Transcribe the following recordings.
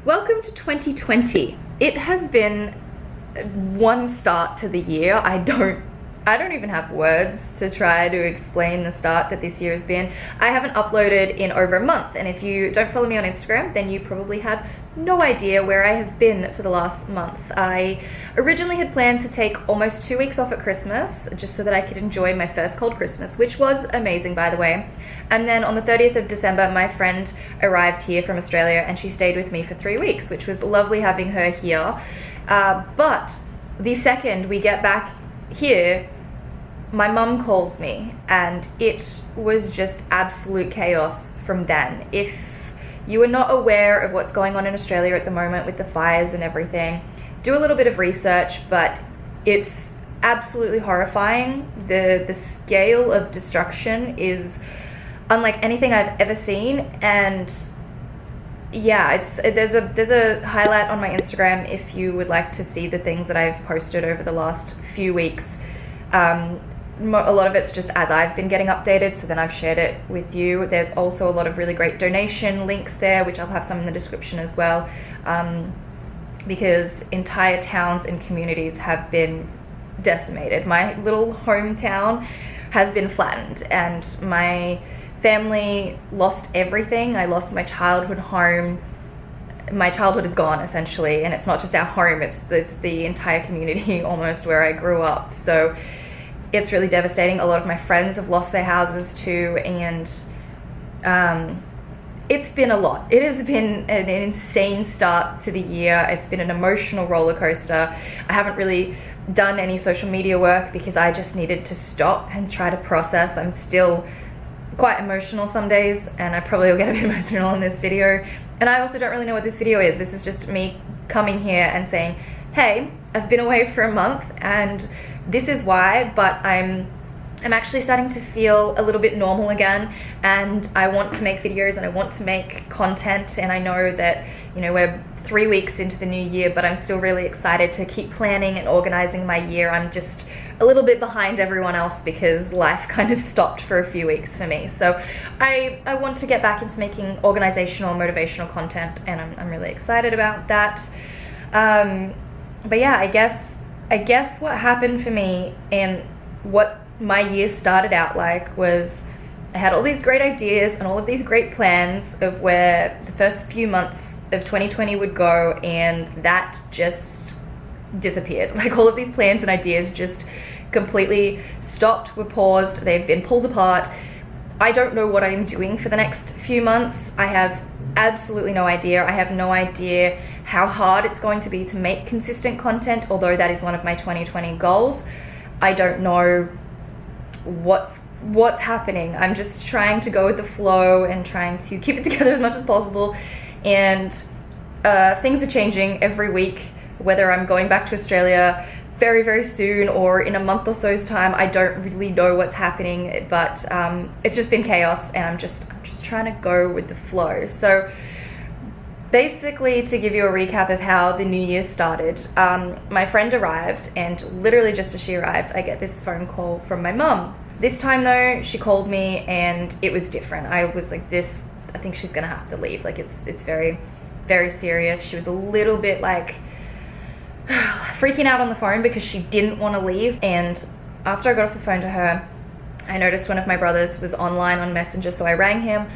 Welcome to 2020. It has been one start to the year. I don't even have words to try to explain the start that this year has been. I haven't uploaded in over a month, and if you don't follow me on Instagram, then you probably have no idea where I have been for the last month. I originally had planned to take almost 2 weeks off at Christmas, just so that I could enjoy my first cold Christmas, which was amazing, by the way. And then on the 30th of December, my friend arrived here from Australia, and she stayed with me for 3 weeks, which was lovely having her here. But the second we get back here, my mum calls me, and it was just absolute chaos from then. If you are not aware of what's going on in Australia at the moment with the fires and everything, do a little bit of research, but it's absolutely horrifying. The scale of destruction is unlike anything I've ever seen, and yeah, there's a highlight on my Instagram if you would like to see the things that I've posted over the last few weeks. A lot of it's just as I've been getting updated, so then I've shared it with you. There's also a lot of really great donation links there, which I'll have some in the description as well, because entire towns and communities have been decimated. My little hometown has been flattened, and my family lost everything. I lost my childhood home. My childhood is gone, essentially, and it's not just our home, it's the entire community almost where I grew up. So it's really devastating. A lot of my friends have lost their houses too, and it's been a lot. It has been an insane start to the year. It's been an emotional roller coaster. I haven't really done any social media work because I just needed to stop and try to process. I'm still quite emotional some days, and I probably will get a bit emotional in this video. And I also don't really know what this video is. This is just me coming here and saying, hey, I've been away for a month and this is why, but I'm actually starting to feel a little bit normal again, and I want to make videos and I want to make content, and I know that, you know, we're 3 weeks into the new year, but I'm still really excited to keep planning and organizing my year. I'm just a little bit behind everyone else because life kind of stopped for a few weeks for me. So I want to get back into making organizational, motivational content, and I'm really excited about that. But yeah, I guess what happened for me and what my year started out like was I had all these great ideas and all of these great plans of where the first few months of 2020 would go, and that just disappeared. Like, all of these plans and ideas just completely stopped, were paused, they've been pulled apart. I don't know what I'm doing for the next few months. I have absolutely no idea. I have no idea how hard it's going to be to make consistent content, although that is one of my 2020 goals. I don't know what's happening. I'm just trying to go with the flow and trying to keep it together as much as possible. And things are changing every week, whether I'm going back to Australia very, very soon or in a month or so's time. I don't really know what's happening, but it's just been chaos, and I'm just trying to go with the flow. So basically, to give you a recap of how the new year started, my friend arrived, and literally just as she arrived, I get this phone call from my mum. This time though, she called me and it was different. I was like, I think she's gonna have to leave. Like, it's very, very serious. She was a little bit like freaking out on the phone because she didn't want to leave. And after I got off the phone to her, I noticed one of my brothers was online on Messenger, so I rang him.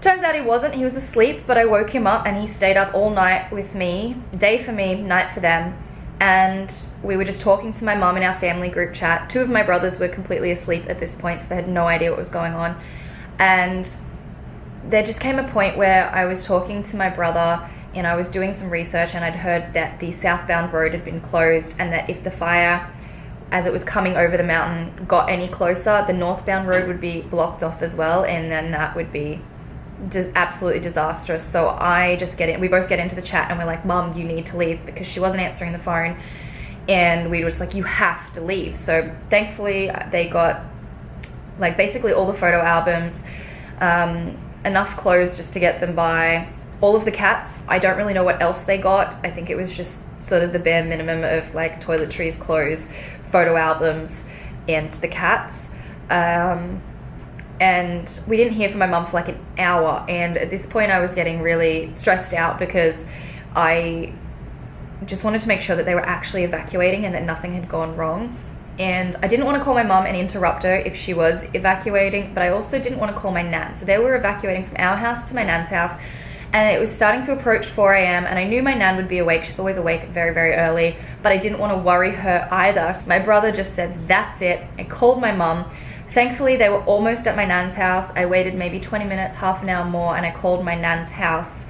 Turns out he wasn't. He was asleep, but I woke him up and he stayed up all night with me, day for me, night for them. And we were just talking to my mum in our family group chat. 2 of my brothers were completely asleep at this point, so they had no idea what was going on. And there just came a point where I was talking to my brother and I was doing some research, and I'd heard that the southbound road had been closed, and that if the fire, as it was coming over the mountain, got any closer, the northbound road would be blocked off as well, and then that would be just absolutely disastrous. So we both get into the chat and we're like, Mum, you need to leave, because she wasn't answering the phone, and we were just like, you have to leave. So thankfully they got like basically all the photo albums, enough clothes just to get them by, all of the cats. I don't really know what else they got. I think it was just sort of the bare minimum of like toiletries, clothes, photo albums, and the cats. And we didn't hear from my mum for like an hour, and at this point I was getting really stressed out because I just wanted to make sure that they were actually evacuating and that nothing had gone wrong. And I didn't want to call my mum and interrupt her if she was evacuating, but I also didn't want to call my nan. So they were evacuating from our house to my nan's house, and it was starting to approach 4 a.m. and I knew my nan would be awake. She's always awake very, very early, but I didn't want to worry her either. So my brother just said, that's it. I called my mum. Thankfully, they were almost at my nan's house. I waited maybe 20 minutes, half an hour more, and I called my nan's house.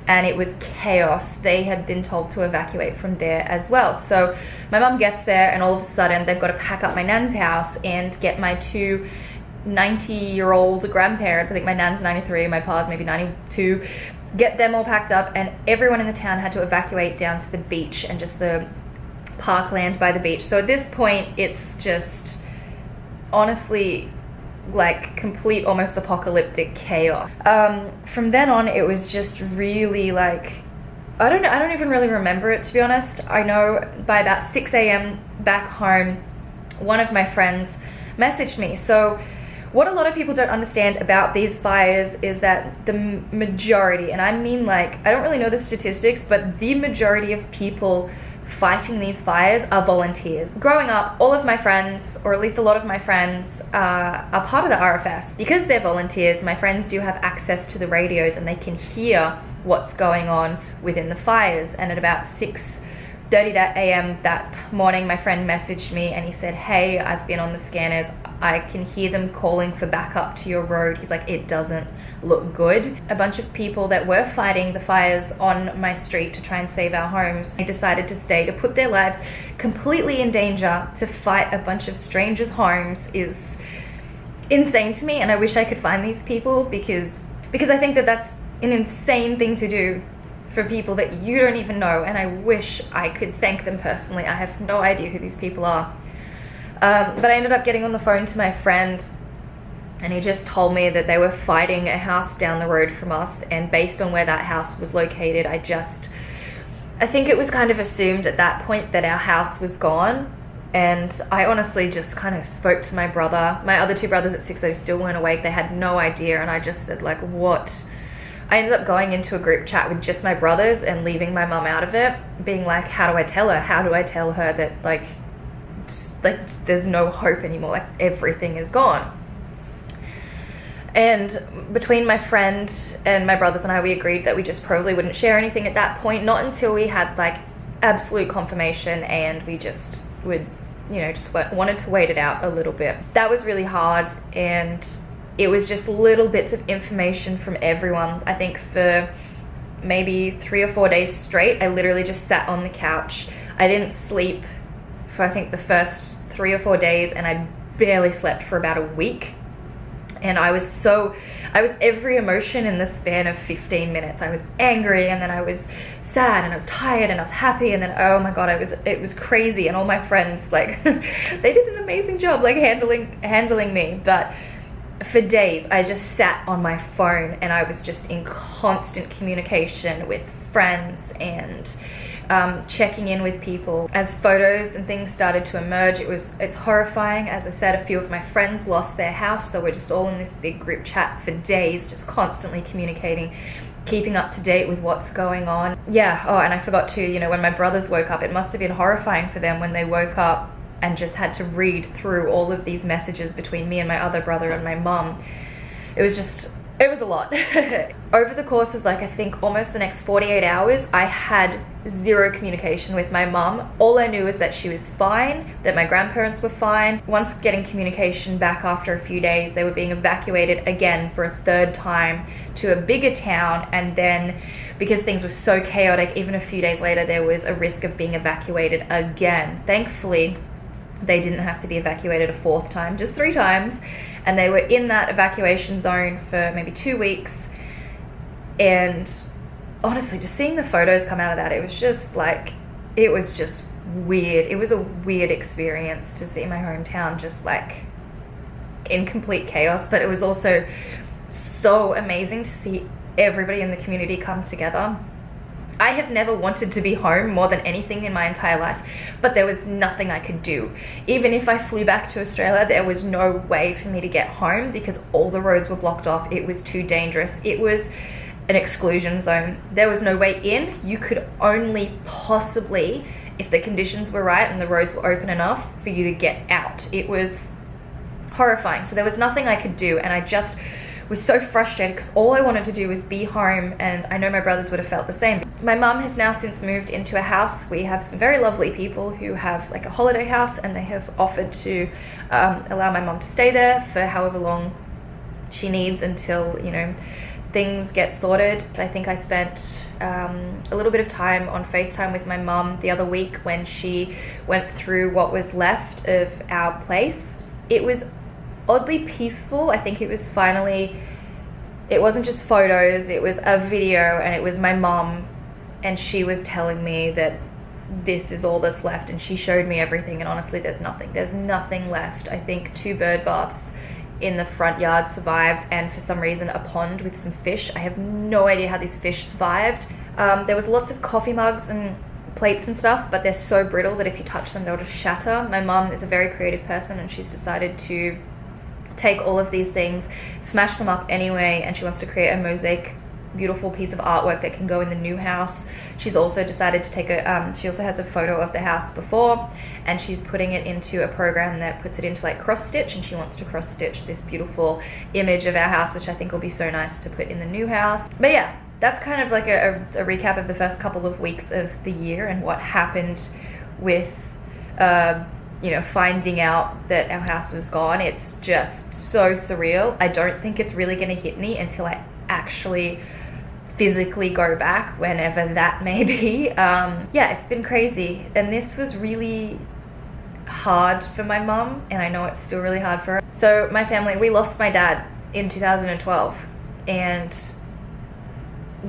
And it was chaos. They had been told to evacuate from there as well. So my mum gets there, and all of a sudden they've got to pack up my nan's house and get my two 90-year-old grandparents. I think my nan's 93, my pa's maybe 92. Get them all packed up, and everyone in the town had to evacuate down to the beach and just the parkland by the beach. So at this point, it's just honestly like complete, almost apocalyptic chaos. From then on, it was just really like, I don't even really remember it, to be honest. I know by about 6 a.m. back home, one of my friends messaged me. So what a lot of people don't understand about these fires is that the majority, and I mean like, I don't really know the statistics, but the majority of people fighting these fires are volunteers. Growing up, all of my friends, or at least a lot of my friends, are part of the RFS. Because they're volunteers, my friends do have access to the radios and they can hear what's going on within the fires. And at about 6:30 a.m. that morning, my friend messaged me and he said, hey, I've been on the scanners. I can hear them calling for backup to your road. He's like, it doesn't look good. A bunch of people that were fighting the fires on my street to try and save our homes, they decided to stay, to put their lives completely in danger to fight a bunch of strangers' homes is insane to me. And I wish I could find these people because I think that that's an insane thing to do for people that you don't even know, and I wish I could thank them personally. I have no idea who these people are. But I ended up getting on the phone to my friend, and he just told me that they were fighting a house down the road from us, and based on where that house was located, I think it was kind of assumed at that point that our house was gone. And I honestly just kind of spoke to my brother. My other two brothers at 6 still weren't awake. They had no idea, and I just said, like, what? I ended up going into a group chat with just my brothers and leaving my mum out of it, being like, how do I tell her? How do I tell her that like there's no hope anymore, like everything is gone? And between my friend and my brothers and I, we agreed that we just probably wouldn't share anything at that point, not until we had like absolute confirmation, and we just would, just wanted to wait it out a little bit. That was really hard, and it was just little bits of information from everyone. I think for maybe 3 or 4 days straight, I literally just sat on the couch. I didn't sleep for I think the first 3 or 4 days, and I barely slept for about a week. And I was every emotion in the span of 15 minutes. I was angry, and then I was sad, and I was tired, and I was happy, and then, oh my God, it was crazy. And all my friends, like, they did an amazing job, like, handling me. But for days, I just sat on my phone, and I was just in constant communication with friends and checking in with people. As photos and things started to emerge, it's horrifying. As I said, a few of my friends lost their house, so we're just all in this big group chat for days, just constantly communicating, keeping up to date with what's going on. Yeah, oh, and I forgot to, when my brothers woke up, it must have been horrifying for them when they woke up and just had to read through all of these messages between me and my other brother and my mum. It was a lot. Over the course of I think almost the next 48 hours, I had zero communication with my mum. All I knew was that she was fine, that my grandparents were fine. Once getting communication back after a few days, they were being evacuated again for a third time to a bigger town. And then because things were so chaotic, even a few days later, there was a risk of being evacuated again. Thankfully, they didn't have to be evacuated a fourth time, just 3 times. And they were in that evacuation zone for maybe 2 weeks. And honestly, just seeing the photos come out of that, it was just weird. It was a weird experience to see my hometown just in complete chaos. But it was also so amazing to see everybody in the community come together. I have never wanted to be home more than anything in my entire life, but there was nothing I could do. Even if I flew back to Australia, there was no way for me to get home because all the roads were blocked off. It was too dangerous. It was an exclusion zone. There was no way in. You could only possibly, if the conditions were right and the roads were open enough, for you to get out. It was horrifying. So there was nothing I could do, and I just was so frustrated because all I wanted to do was be home, and I know my brothers would have felt the same. My mum has now since moved into a house. We have some very lovely people who have like a holiday house, and they have offered to allow my mum to stay there for however long she needs until, you know, things get sorted. I think I spent a little bit of time on FaceTime with my mum the other week when she went through what was left of our place. It was oddly peaceful. I think it was finally, it wasn't just photos, it was a video, and it was my mum, and she was telling me that this is all that's left, and she showed me everything, and honestly there's nothing left. I think 2 bird baths in the front yard survived, and for some reason a pond with some fish. I have no idea how these fish survived. There was lots of coffee mugs and plates and stuff, but they're so brittle that if you touch them they'll just shatter. My mum is a very creative person, and she's decided to take all of these things, smash them up anyway, and she wants to create a mosaic, beautiful piece of artwork that can go in the new house. She's also decided to take a, she also has a photo of the house before, and she's putting it into a program that puts it into like cross stitch, and she wants to cross stitch this beautiful image of our house, which I think will be so nice to put in the new house. But yeah, that's kind of like a recap of the first couple of weeks of the year and what happened with you know, finding out that our house was gone. It's just so surreal. I don't think it's really going to hit me until I actually physically go back, whenever that may be. Yeah, it's been crazy, and this was really hard for my mum, and I know it's still really hard for her. So my family, we lost my dad in 2012, and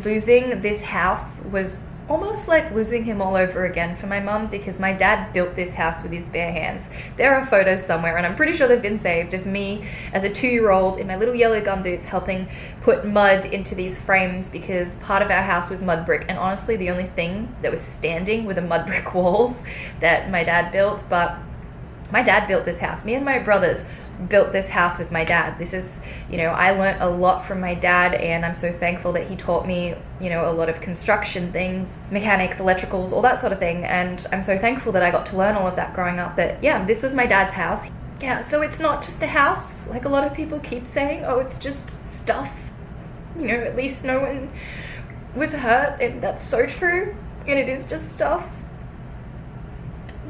losing this house was almost like losing him all over again for my mum, because my dad built this house with his bare hands. There are photos somewhere, and I'm pretty sure they've been saved, of me as a 2-year-old in my little yellow gumboots helping put mud into these frames, because part of our house was mud brick, and honestly the only thing that was standing were the mud brick walls that my dad built. But my dad built this house. Me and my brothers built this house with my dad. This is, you know, I learnt a lot from my dad, and I'm so thankful that he taught me, you know, a lot of construction things, mechanics, electricals, all that sort of thing. And I'm so thankful that I got to learn all of that growing up. That, yeah, this was my dad's house. Yeah, so it's not just a house like a lot of people keep saying. Oh, it's just stuff. You know, at least no one was hurt, and that's so true, and it is just stuff.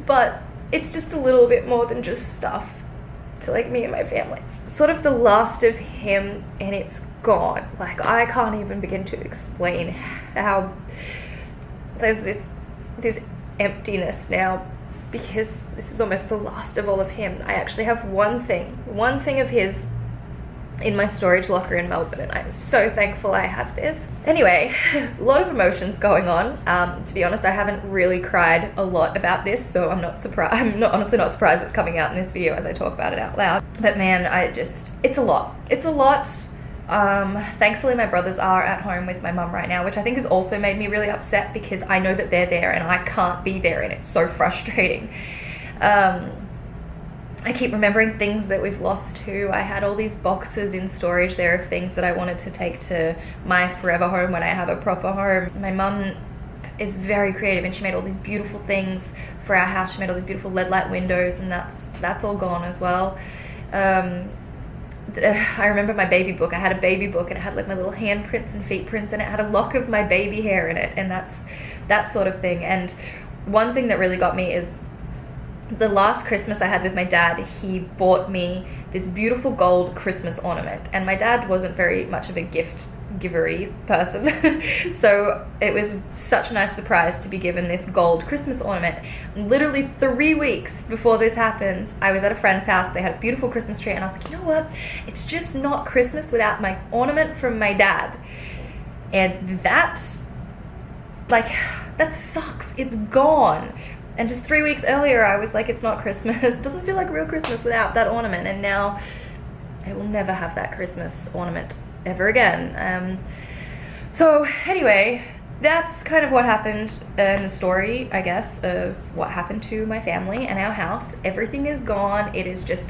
But it's just a little bit more than just stuff to like me and my family. Sort of the last of him, and it's gone. Like, I can't even begin to explain how there's this emptiness now, because this is almost the last of all of him. I actually have one thing of his in my storage locker in Melbourne, and I'm so thankful I have this. Anyway, a lot of emotions going on. To be honest, I haven't really cried a lot about this, so I'm not surprised. I'm honestly not surprised it's coming out in this video as I talk about it out loud. But man, it's a lot. It's a lot. Thankfully my brothers are at home with my mum right now, which I think has also made me really upset, because I know that they're there and I can't be there, and it's so frustrating. I keep remembering things that we've lost too. I had all these boxes in storage there of things that I wanted to take to my forever home when I have a proper home. My mum is very creative, and she made all these beautiful things for our house. She made all these beautiful LED light windows, and that's all gone as well. I remember my baby book. I had a baby book, and it had like my little handprints and feet prints, and it had a lock of my baby hair in it, and that's that sort of thing. And one thing that really got me is the last Christmas I had with my dad, he bought me this beautiful gold Christmas ornament, and my dad wasn't very much of a gift givery person so it was such a nice surprise to be given this gold Christmas ornament. Literally 3 weeks before this happens, I was at a friend's house. They had a beautiful Christmas tree, and I was like, you know what, it's just not Christmas without my ornament from my dad. And that sucks. It's gone. And just 3 weeks earlier, I was like, it's not Christmas. It doesn't feel like real Christmas without that ornament. And now I will never have that Christmas ornament ever again. So anyway, that's kind of what happened in the story, I guess, of what happened to my family and our house. Everything is gone. It is just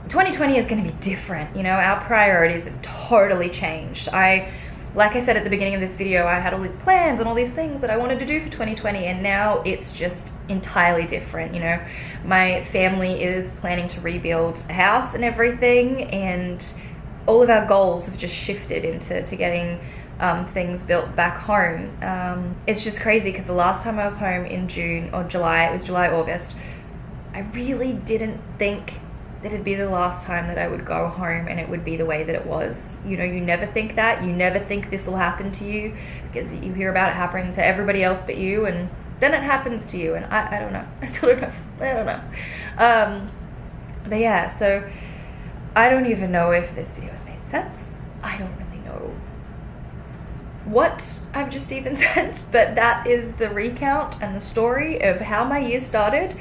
2020 is going to be different. You know, our priorities have totally changed. I like I said at the beginning of this video, I had all these plans and all these things that I wanted to do for 2020, and now it's just entirely different. You know, my family is planning to rebuild a house and everything, and all of our goals have just shifted into getting things built back home. It's just crazy because the last time I was home in June or July, it was July, August, I really didn't think that it'd be the last time that I would go home and it would be the way that it was. You know, you never think that. You never think this will happen to you because you hear about it happening to everybody else but you, and then it happens to you, and I don't know. I still don't know. I don't know. But yeah, so I don't even know if this video has made sense. I don't really know what I've just even said, but that is the recount and the story of how my year started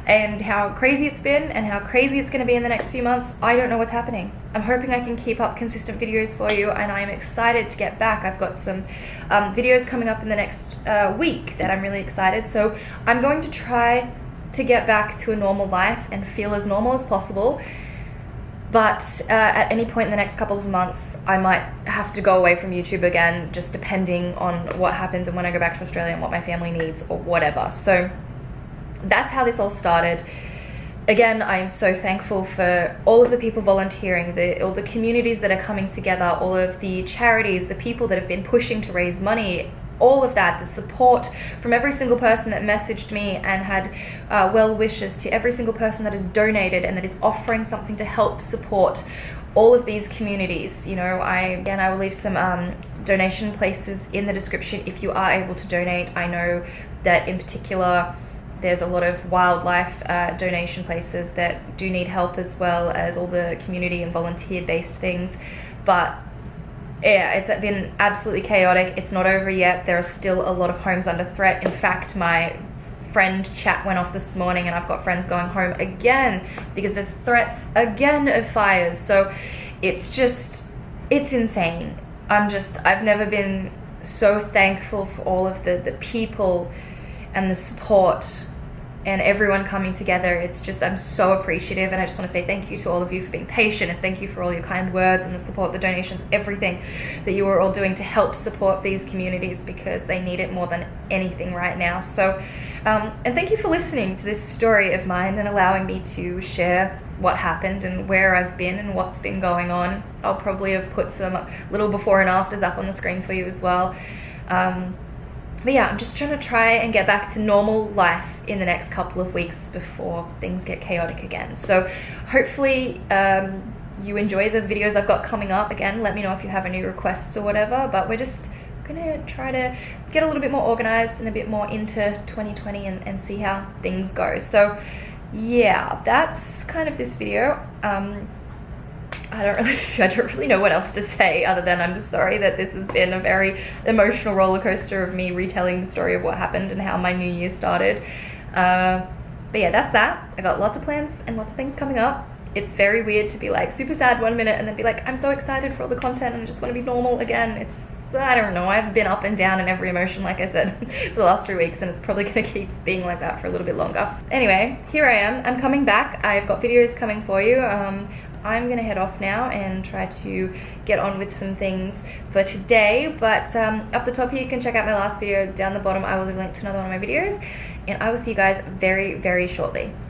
and how crazy it's been and how crazy it's going to be in the next few months. I don't know what's happening. I'm hoping I can keep up consistent videos for you, and I'm excited to get back. I've got some videos coming up in the next week that I'm really excited. So I'm going to try to get back to a normal life and feel as normal as possible. But at any point in the next couple of months, I might have to go away from YouTube again, just depending on what happens and when I go back to Australia and what my family needs or whatever. So that's how this all started. Again, I am so thankful for all of the people volunteering, all the communities that are coming together, all of the charities, the people that have been pushing to raise money, all of that, the support from every single person that messaged me and had well wishes, to every single person that has donated and that is offering something to help support all of these communities. You know, I will leave some donation places in the description if you are able to donate. I know that in particular there's a lot of wildlife donation places that do need help, as well as all the community and volunteer based things. But yeah, it's been absolutely chaotic. It's not over yet. There are still a lot of homes under threat. In fact, my friend chat went off this morning, and I've got friends going home again because there's threats again of fires. So it's insane. I've never been so thankful for all of the people and the support and everyone coming together. It's just, I'm so appreciative, and I just want to say thank you to all of you for being patient, and thank you for all your kind words and the support, the donations, everything that you are all doing to help support these communities, because they need it more than anything right now. So and thank you for listening to this story of mine and allowing me to share what happened and where I've been and what's been going on. I'll probably have put some little before and afters up on the screen for you as well. But yeah, I'm just trying to get back to normal life in the next couple of weeks before things get chaotic again. So hopefully you enjoy the videos I've got coming up. Again, let me know if you have any requests or whatever, but we're just gonna try to get a little bit more organized and a bit more into 2020 and see how things go. So yeah, that's kind of this video. I don't really know what else to say other than I'm sorry that this has been a very emotional roller coaster of me retelling the story of what happened and how my new year started. But yeah, that's that. I got lots of plans and lots of things coming up. It's very weird to be like super sad one minute and then be like, I'm so excited for all the content and I just want to be normal again. I don't know, I've been up and down in every emotion, like I said, for the last 3 weeks, and it's probably going to keep being like that for a little bit longer. Anyway, here I am. I'm coming back. I've got videos coming for you. I'm gonna head off now and try to get on with some things for today, but up the top here you can check out my last video. Down the bottom I will leave a link to another one of my videos, and I will see you guys very, very shortly.